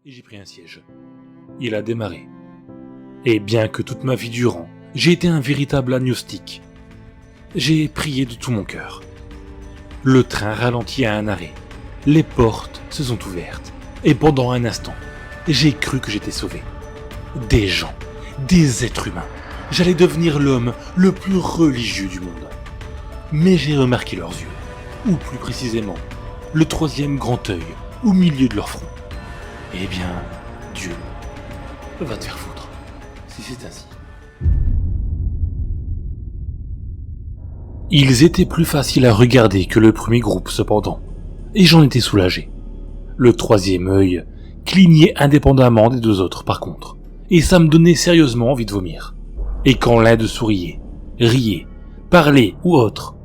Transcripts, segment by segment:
et j'ai pris un siège. Il a démarré. Et bien que toute ma vie durant, j'ai été un véritable agnostique, j'ai prié de tout mon cœur. Le train ralentit à un arrêt. Les portes se sont ouvertes. Et pendant un instant, j'ai cru que j'étais sauvé. Des gens, des êtres humains. J'allais devenir l'homme le plus religieux du monde. Mais j'ai remarqué leurs yeux, ou plus précisément, le troisième grand œil au milieu de leur front. Eh bien, Dieu va te faire foutre, si c'est ainsi. Ils étaient plus faciles à regarder que le premier groupe cependant, et j'en étais soulagé. Le troisième œil clignait indépendamment des deux autres par contre, et ça me donnait sérieusement envie de vomir. Et quand l'un d'eux souriait, riait, parlait ou autre,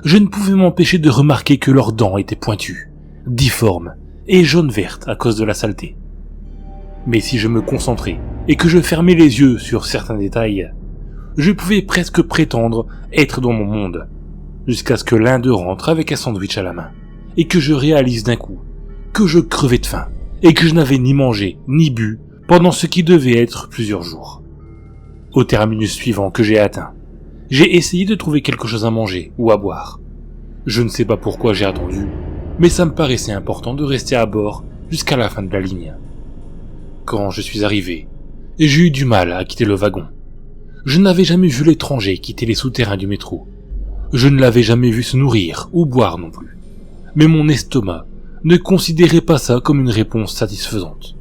je ne pouvais m'empêcher de remarquer que leurs dents étaient pointues, difformes et jaune-verte à cause de la saleté. Mais si je me concentrais et que je fermais les yeux sur certains détails, je pouvais presque prétendre être dans mon monde, jusqu'à ce que l'un d'eux rentre avec un sandwich à la main, et que je réalise d'un coup que je crevais de faim, et que je n'avais ni mangé ni bu pendant ce qui devait être plusieurs jours. Au terminus suivant que j'ai atteint, j'ai essayé de trouver quelque chose à manger ou à boire. Je ne sais pas pourquoi j'ai attendu, mais ça me paraissait important de rester à bord jusqu'à la fin de la ligne. Quand je suis arrivé, j'ai eu du mal à quitter le wagon. Je n'avais jamais vu l'étranger quitter les souterrains du métro. Je ne l'avais jamais vu se nourrir ou boire non plus. Mais mon estomac ne considérait pas ça comme une réponse satisfaisante.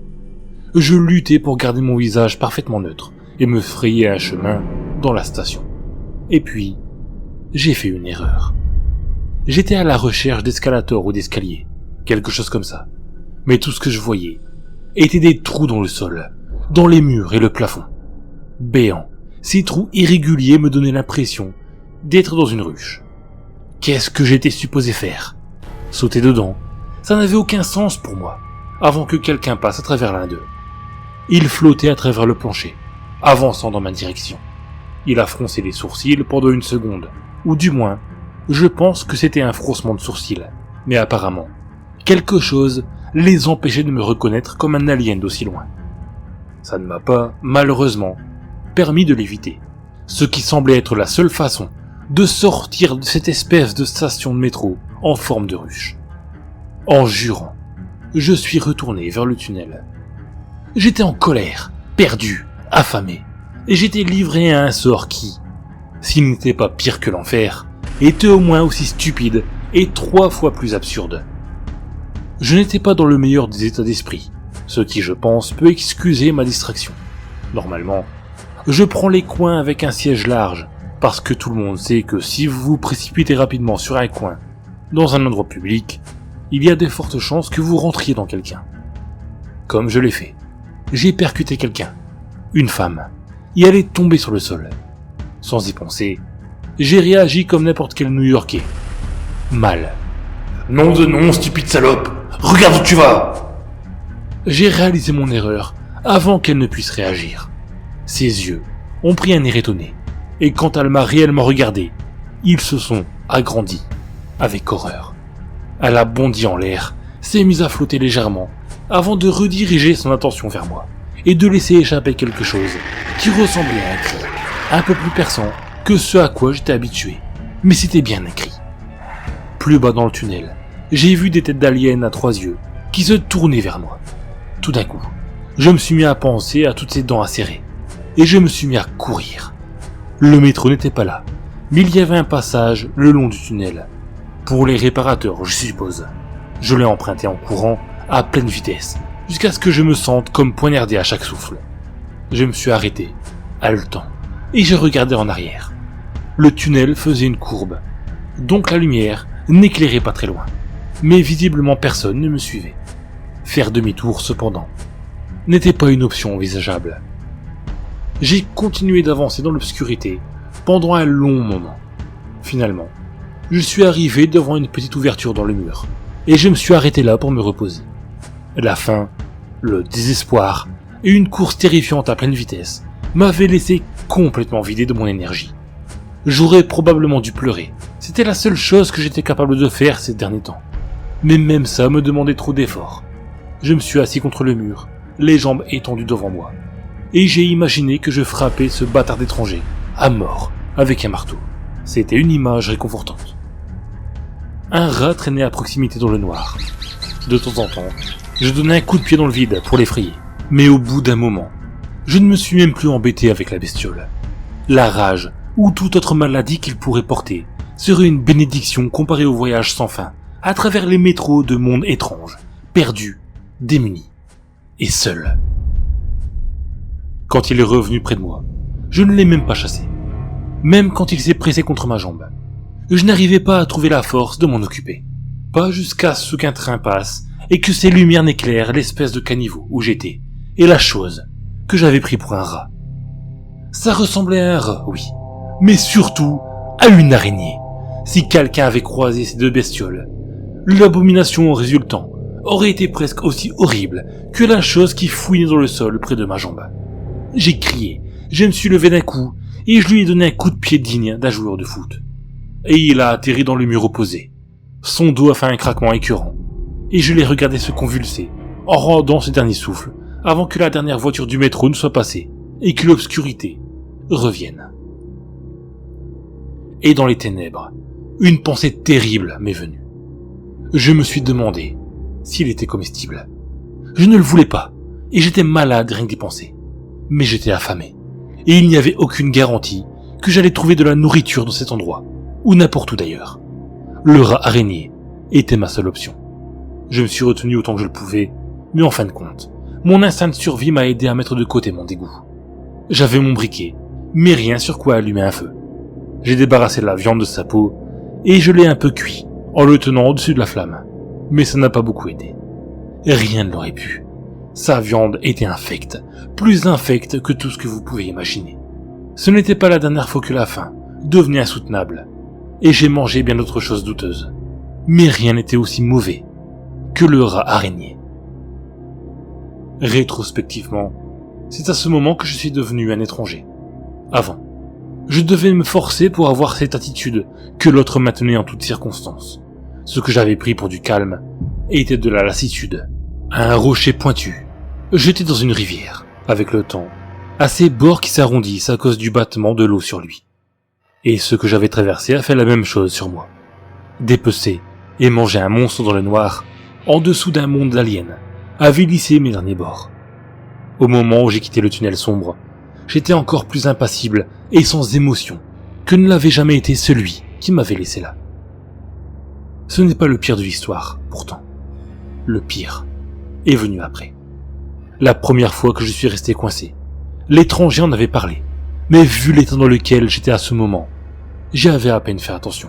Je luttais pour garder mon visage parfaitement neutre et me frayais un chemin dans la station. Et puis, j'ai fait une erreur. J'étais à la recherche d'escalators ou d'escaliers, quelque chose comme ça. Mais tout ce que je voyais étaient des trous dans le sol, dans les murs et le plafond. Béants, ces trous irréguliers me donnaient l'impression d'être dans une ruche. Qu'est-ce que j'étais supposé faire ? Sauter dedans ? Ça n'avait aucun sens pour moi, avant que quelqu'un passe à travers l'un d'eux. Il flottait à travers le plancher, avançant dans ma direction. Il a froncé les sourcils pendant une seconde, ou du moins, je pense que c'était un froncement de sourcils, mais apparemment, quelque chose les empêchait de me reconnaître comme un alien d'aussi loin. Ça ne m'a pas, malheureusement, permis de l'éviter, ce qui semblait être la seule façon de sortir de cette espèce de station de métro en forme de ruche. En jurant, je suis retourné vers le tunnel. J'étais en colère, perdu, affamé, et j'étais livré à un sort qui, s'il n'était pas pire que l'enfer, était au moins aussi stupide et 3 fois plus absurde. Je n'étais pas dans le meilleur des états d'esprit, ce qui, je pense, peut excuser ma distraction. Normalement, je prends les coins avec un siège large, parce que tout le monde sait que si vous vous précipitez rapidement sur un coin, dans un endroit public, il y a de fortes chances que vous rentriez dans quelqu'un. Comme je l'ai fait, j'ai percuté quelqu'un, une femme, et elle est tombée sur le sol. Sans y penser, j'ai réagi comme n'importe quel New-Yorkais. Mal. Nom de nom, stupide salope! Regarde où tu vas! J'ai réalisé mon erreur avant qu'elle ne puisse réagir. Ses yeux ont pris un air étonné, et quand elle m'a réellement regardé, ils se sont agrandis, avec horreur. Elle a bondi en l'air, s'est mise à flotter légèrement, avant de rediriger son attention vers moi, et de laisser échapper quelque chose qui ressemblait à un cri, un peu plus perçant que ce à quoi j'étais habitué, mais c'était bien un cri. Plus bas dans le tunnel, j'ai vu des têtes d'aliens à 3 yeux qui se tournaient vers moi. Tout d'un coup, je me suis mis à penser à toutes ces dents acérées, et je me suis mis à courir. Le métro n'était pas là, mais il y avait un passage le long du tunnel. Pour les réparateurs, je suppose. Je l'ai emprunté en courant à pleine vitesse, jusqu'à ce que je me sente comme poignardé à chaque souffle. Je me suis arrêté, haletant, et j'ai regardé en arrière. Le tunnel faisait une courbe, donc la lumière n'éclairait pas très loin, mais visiblement personne ne me suivait. Faire demi-tour, cependant, n'était pas une option envisageable. J'ai continué d'avancer dans l'obscurité pendant un long moment. Finalement, je suis arrivé devant une petite ouverture dans le mur, et je me suis arrêté là pour me reposer. La faim, le désespoir et une course terrifiante à pleine vitesse m'avaient laissé complètement vidé de mon énergie. J'aurais probablement dû pleurer, c'était la seule chose que j'étais capable de faire ces derniers temps. Mais même ça me demandait trop d'efforts. Je me suis assis contre le mur, les jambes étendues devant moi. Et j'ai imaginé que je frappais ce bâtard d'étranger, à mort, avec un marteau. C'était une image réconfortante. Un rat traînait à proximité dans le noir. De temps en temps, je donnais un coup de pied dans le vide pour l'effrayer. Mais au bout d'un moment, je ne me suis même plus embêté avec la bestiole. La rage, ou toute autre maladie qu'il pourrait porter, serait une bénédiction comparée au voyage sans fin, à travers les métros de mondes étranges, perdus, démunis, et seul. Quand il est revenu près de moi, je ne l'ai même pas chassé. Même quand il s'est pressé contre ma jambe. Je n'arrivais pas à trouver la force de m'en occuper. Pas jusqu'à ce qu'un train passe et que ses lumières n'éclairent l'espèce de caniveau où j'étais, et la chose que j'avais pris pour un rat. Ça ressemblait à un rat, oui, mais surtout à une araignée. Si quelqu'un avait croisé ces deux bestioles, l'abomination résultant aurait été presque aussi horrible que la chose qui fouinait dans le sol près de ma jambe. J'ai crié, je me suis levé d'un coup et je lui ai donné un coup de pied digne d'un joueur de foot. Et il a atterri dans le mur opposé. Son dos a fait un craquement écœurant, et je l'ai regardé se convulser, en rendant ses derniers souffles, avant que la dernière voiture du métro ne soit passée, et que l'obscurité revienne. Et dans les ténèbres, une pensée terrible m'est venue. Je me suis demandé s'il était comestible. Je ne le voulais pas, et j'étais malade rien que d'y penser. Mais j'étais affamé, et il n'y avait aucune garantie que j'allais trouver de la nourriture dans cet endroit, ou n'importe où d'ailleurs. Le rat araignée était ma seule option. Je me suis retenu autant que je le pouvais, mais en fin de compte, mon instinct de survie m'a aidé à mettre de côté mon dégoût. J'avais mon briquet, mais rien sur quoi allumer un feu. J'ai débarrassé la viande de sa peau, et je l'ai un peu cuit, en le tenant au-dessus de la flamme. Mais ça n'a pas beaucoup aidé. Rien ne l'aurait pu. Sa viande était infecte, plus infecte que tout ce que vous pouvez imaginer. Ce n'était pas la dernière fois que la faim devenait insoutenable, et j'ai mangé bien d'autres choses douteuses. Mais rien n'était aussi mauvais que le rat araignée. Rétrospectivement, c'est à ce moment que je suis devenu un étranger. Avant, je devais me forcer pour avoir cette attitude que l'autre maintenait en toutes circonstances. Ce que j'avais pris pour du calme était de la lassitude. Un rocher pointu, jeté dans une rivière, avec le temps, à ses bords qui s'arrondissent à cause du battement de l'eau sur lui. Et ce que j'avais traversé a fait la même chose sur moi. Dépecer et manger un monstre dans le noir, en dessous d'un monde d'aliens, avait lissé mes derniers bords. Au moment où j'ai quitté le tunnel sombre, j'étais encore plus impassible et sans émotion que ne l'avait jamais été celui qui m'avait laissé là. Ce n'est pas le pire de l'histoire, pourtant. Le pire est venu après. La première fois que je suis resté coincé, l'étranger en avait parlé, mais vu l'état dans lequel j'étais à ce moment, j'y avais à peine fait attention.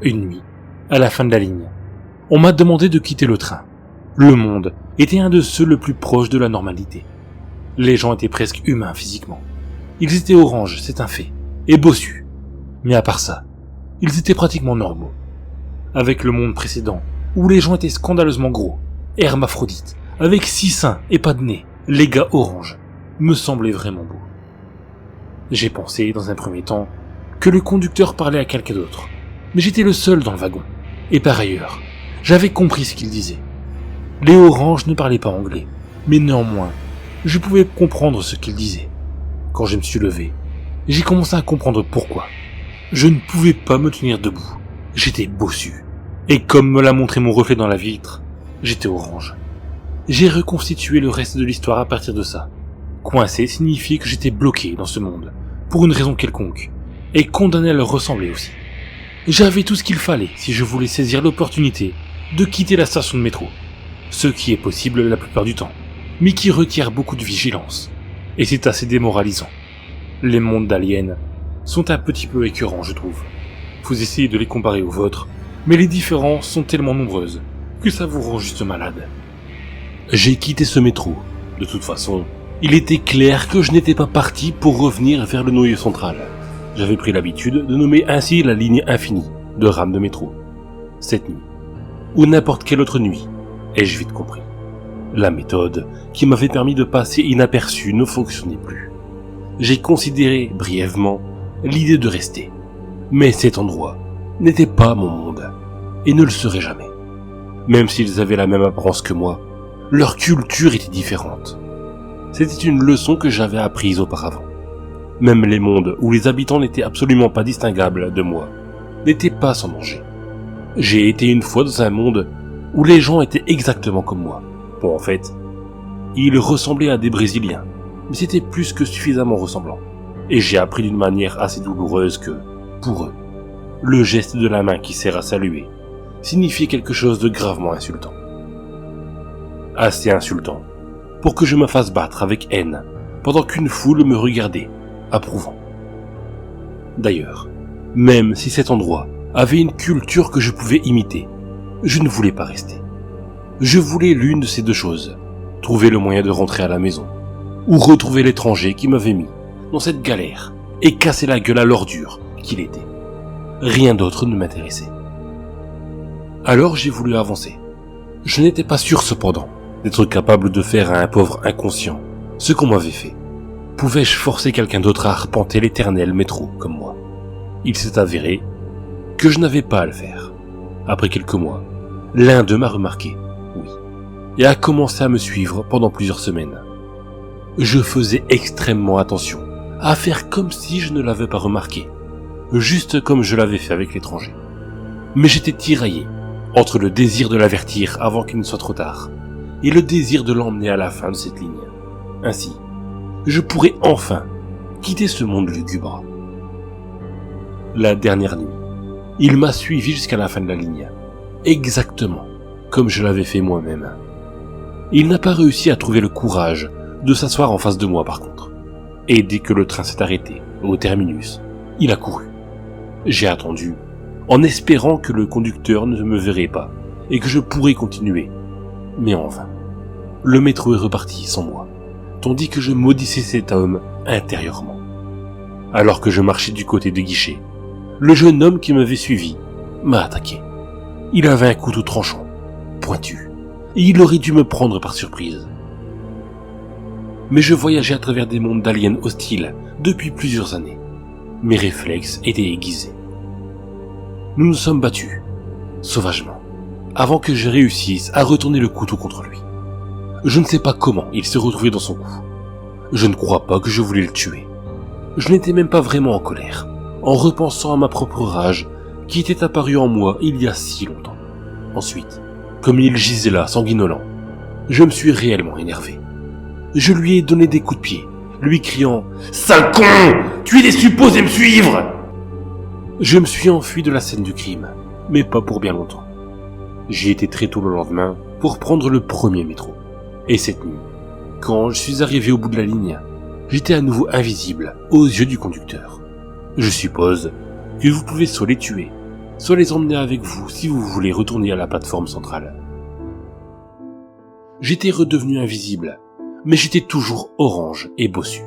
Une nuit, à la fin de la ligne, on m'a demandé de quitter le train. Le monde était un de ceux le plus proche de la normalité. Les gens étaient presque humains physiquement. Ils étaient oranges, c'est un fait, et bossus. Mais à part ça, ils étaient pratiquement normaux. Avec le monde précédent, où les gens étaient scandaleusement gros, hermaphrodites, avec 6 seins et pas de nez, les gars oranges, me semblaient vraiment beaux. J'ai pensé, dans un premier temps, que le conducteur parlait à quelqu'un d'autre, mais j'étais le seul dans le wagon, et par ailleurs, j'avais compris ce qu'il disait. Les oranges ne parlaient pas anglais, mais néanmoins, je pouvais comprendre ce qu'il disait. Quand je me suis levé, j'ai commencé à comprendre pourquoi. Je ne pouvais pas me tenir debout, j'étais bossu, et comme me l'a montré mon reflet dans la vitre, j'étais orange. J'ai reconstitué le reste de l'histoire à partir de ça. Coincé signifiait que j'étais bloqué dans ce monde, pour une raison quelconque, et condamné à leur ressembler aussi. J'avais tout ce qu'il fallait si je voulais saisir l'opportunité de quitter la station de métro, ce qui est possible la plupart du temps, mais qui requiert beaucoup de vigilance, et c'est assez démoralisant. Les mondes d'aliens sont un petit peu écœurants, je trouve. Vous essayez de les comparer aux vôtres, mais les différences sont tellement nombreuses que ça vous rend juste malade. J'ai quitté ce métro. De toute façon, il était clair que je n'étais pas parti pour revenir vers le noyau central. J'avais pris l'habitude de nommer ainsi la ligne infinie de rames de métro. Cette nuit, ou n'importe quelle autre nuit, ai-je vite compris. La méthode qui m'avait permis de passer inaperçu ne fonctionnait plus. J'ai considéré brièvement l'idée de rester. Mais cet endroit n'était pas mon monde, et ne le serait jamais. Même s'ils avaient la même apparence que moi, leur culture était différente. C'était une leçon que j'avais apprise auparavant. Même les mondes où les habitants n'étaient absolument pas distinguables de moi n'étaient pas sans danger. J'ai été une fois dans un monde où les gens étaient exactement comme moi. Bon, en fait, ils ressemblaient à des Brésiliens, mais c'était plus que suffisamment ressemblant. Et j'ai appris d'une manière assez douloureuse que, pour eux, le geste de la main qui sert à saluer signifiait quelque chose de gravement insultant. Assez insultant pour que je me fasse battre avec haine pendant qu'une foule me regardait, approuvant. D'ailleurs, même si cet endroit avait une culture que je pouvais imiter, je ne voulais pas rester. Je voulais l'une de ces deux choses, trouver le moyen de rentrer à la maison, ou retrouver l'étranger qui m'avait mis dans cette galère et casser la gueule à l'ordure qu'il était. Rien d'autre ne m'intéressait. Alors j'ai voulu avancer. Je n'étais pas sûr cependant d'être capable de faire à un pauvre inconscient ce qu'on m'avait fait. Pouvais-je forcer quelqu'un d'autre à arpenter l'éternel métro comme moi? Il s'est avéré que je n'avais pas à le faire. Après quelques mois, l'un d'eux m'a remarqué, oui, et a commencé à me suivre pendant plusieurs semaines. Je faisais extrêmement attention à faire comme si je ne l'avais pas remarqué, juste comme je l'avais fait avec l'étranger. Mais j'étais tiraillé entre le désir de l'avertir avant qu'il ne soit trop tard, et le désir de l'emmener à la fin de cette ligne. Ainsi, je pourrais enfin quitter ce monde lugubre. La dernière nuit, il m'a suivi jusqu'à la fin de la ligne, exactement comme je l'avais fait moi-même. Il n'a pas réussi à trouver le courage de s'asseoir en face de moi par contre. Et dès que le train s'est arrêté au terminus, il a couru. J'ai attendu, en espérant que le conducteur ne me verrait pas et que je pourrais continuer. Mais en vain. Le métro est reparti sans moi, tandis que je maudissais cet homme intérieurement. Alors que je marchais du côté du guichet, le jeune homme qui m'avait suivi m'a attaqué. Il avait un couteau tranchant, pointu, et il aurait dû me prendre par surprise. Mais je voyageais à travers des mondes d'aliens hostiles depuis plusieurs années. Mes réflexes étaient aiguisés. Nous nous sommes battus, sauvagement, avant que je réussisse à retourner le couteau contre lui. Je ne sais pas comment il s'est retrouvé dans son cou. Je ne crois pas que je voulais le tuer. Je n'étais même pas vraiment en colère, en repensant à ma propre rage qui était apparue en moi il y a si longtemps. Ensuite, comme il gisait là, sanguinolent, je me suis réellement énervé. Je lui ai donné des coups de pied, lui criant « Sale con! Tu étais supposé me suivre !» Je me suis enfui de la scène du crime, mais pas pour bien longtemps. J'y étais très tôt le lendemain pour prendre le premier métro. Et cette nuit, quand je suis arrivé au bout de la ligne, j'étais à nouveau invisible aux yeux du conducteur. Je suppose que vous pouvez soit les tuer, soit les emmener avec vous si vous voulez retourner à la plateforme centrale. J'étais redevenu invisible, mais j'étais toujours orange et bossu.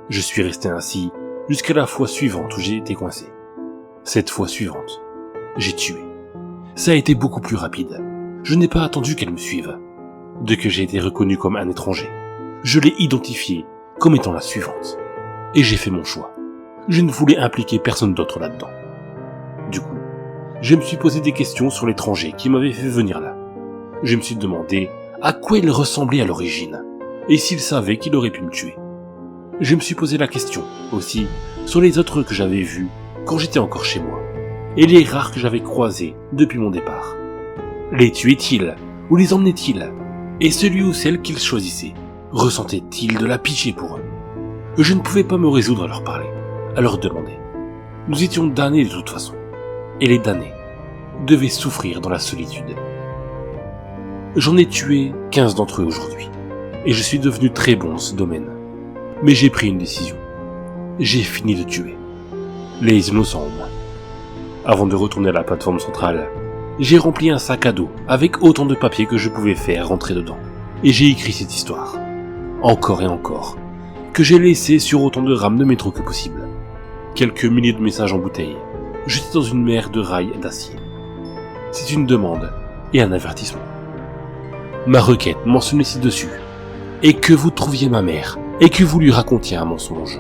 Je suis resté ainsi jusqu'à la fois suivante où j'ai été coincé. Cette fois suivante, j'ai tué. Ça a été beaucoup plus rapide. Je n'ai pas attendu qu'elle me suive. Dès que j'ai été reconnu comme un étranger, je l'ai identifiée comme étant la suivante. Et j'ai fait mon choix. Je ne voulais impliquer personne d'autre là-dedans. Du coup, je me suis posé des questions sur l'étranger qui m'avait fait venir là. Je me suis demandé à quoi il ressemblait à l'origine, et s'il savait qu'il aurait pu me tuer. Je me suis posé la question, aussi, sur les autres que j'avais vus quand j'étais encore chez moi, et les rares que j'avais croisés depuis mon départ. Les tuait-il, ou les emmenait-il? Et celui ou celle qu'il choisissait, ressentait-il de la pitié pour eux? Je ne pouvais pas me résoudre à leur parler, à leur demander. Nous étions damnés de toute façon, et les damnés devaient souffrir dans la solitude. J'en ai tué 15 d'entre eux aujourd'hui, et je suis devenu très bon dans ce domaine. Mais j'ai pris une décision. J'ai fini de tuer. Les innocents, moi. Avant de retourner à la plateforme centrale, j'ai rempli un sac à dos avec autant de papier que je pouvais faire rentrer dedans. Et j'ai écrit cette histoire, encore et encore, que j'ai laissé sur autant de rames de métro que possible. Quelques milliers de messages en bouteille, jetés dans une mer de rails d'acier. C'est une demande et un avertissement. Ma requête mentionnait ci-dessus, et que vous trouviez ma mère, et que vous lui racontiez un mensonge.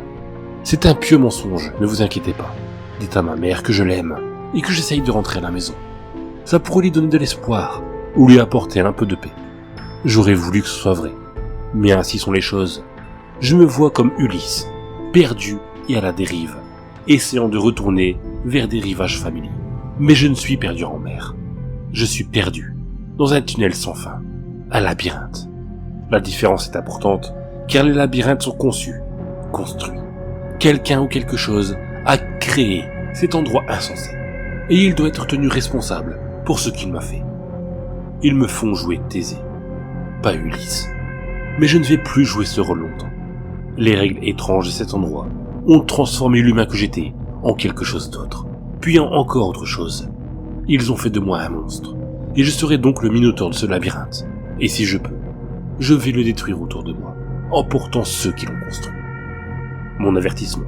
C'est un pieux mensonge, ne vous inquiétez pas. Dites à ma mère que je l'aime, et que j'essaye de rentrer à la maison. Ça pourrait lui donner de l'espoir, ou lui apporter un peu de paix. J'aurais voulu que ce soit vrai, mais ainsi sont les choses, Je me vois comme Ulysse, perdu et à la dérive, essayant de retourner vers des rivages familiers. Mais je ne suis perdu en mer. Je suis perdu dans un tunnel sans fin, un labyrinthe. La différence est importante, car les labyrinthes sont conçus, construits. Quelqu'un ou quelque chose a créé cet endroit insensé, et il doit être tenu responsable pour ce qu'il m'a fait. Ils me font jouer Thésée, pas Ulysse. Mais je ne vais plus jouer ce rôle longtemps. Les règles étranges de cet endroit ont transformé l'humain que j'étais en quelque chose d'autre, puis en encore autre chose. Ils ont fait de moi un monstre, et je serai donc le minotaure de ce labyrinthe. Et si je peux, je vais le détruire autour de moi, emportant ceux qui l'ont construit. Mon avertissement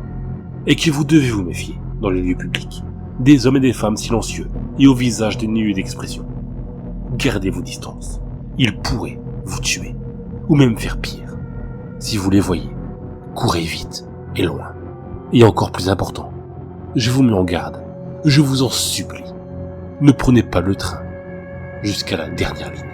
est que vous devez vous méfier, dans les lieux publics, des hommes et des femmes silencieux et au visage dénué d'expression. Gardez vos distances. Ils pourraient vous tuer, ou même faire pire. Si vous les voyez, courez vite et loin. Et encore plus important, je vous mets en garde, je vous en supplie, ne prenez pas le train jusqu'à la dernière ligne.